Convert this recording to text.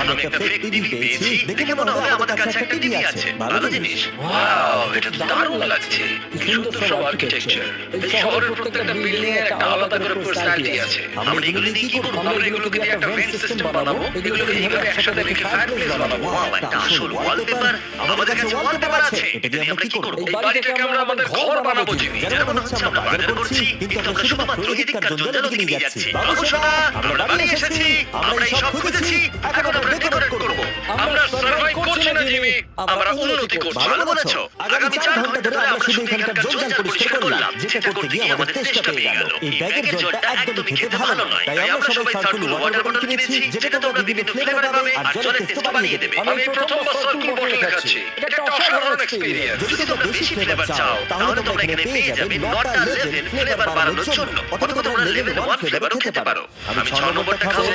আমি একটা fake TV পেয়েছি। দেখে মনে হলো আমাদের কাছে একটা টিভি আছে। ভালো জিনিস। ওয়াও, এটা তো দারুণ লাগছে। কি সুন্দর সব আর্কিটেকচার। এই শহরের প্রত্যেকটা বিল্ডিং এর একটা আলাদা করে পার্সোনালিটি আছে। আমরা এগুলো দিয়ে কি করব? আমরা এগুলোকে দিয়ে একটা ভেন্ট সিস্টেম বানাবো। এগুলোকে এইভাবে একসাথে রেখে ফায়ারপ্লেস বানাবো। ওয়াও, একটা আসল ওয়ালপেপার। আমাদের কাছে ওয়ালপেপার আছে। এটা দিয়ে আমরা কি করব? এই বাড়িটাকে আমরা আমাদের ঘর বানাবো জিমি। যেন মনে হচ্ছে আমরা বাজার করছি, কিন্তু আমরা শুধুমাত্র এদিককার জঞ্জালের দিকে নিয়ে যাচ্ছি। বাবু সোনা, আমরা বাড়ি এসেছি। আমরা এই সব খুঁজেছি। এখন আমরা ডেকোরেট করব। আমরা সার্ভাইভ করছি না জিমি, আমরা উন্নতি করছি। ভালো বলেছো। আগামী 4 ঘন্টা ধরে আমরা শুধু এখানকার জঞ্জাল পরিষ্কার করলাম, যেটা করতে গিয়ে আমাদের তেষ্টা পেয়ে গেল। এই ব্যাগের জলটা একদমই খেতে ভালো নয়। তাই আমরা সবাই সার্কুল ওয়াটার বটল কিনেছি, যেটা তোমরা বিভিন্ন ফ্লেভার পাবে আর জলের টেস্ট বাড়িয়ে দেবে। আমি প্রথমবার সার্কুল বটল খাচ্ছি। এটা একটা অসাধারণ এক্সপেরিয়েন্স। যদি তোমরা বেশি ফ্লেভার চাও, তাহলে তোমরা এখানে পেয়ে যাবে নটা লেভেল ফ্লেভার বাড়ানোর জন্য। অথবা তোমরা লেভেল 1 ফ্লেভারও খেতে পারো। আমি 6 নম্বরটা খাবো।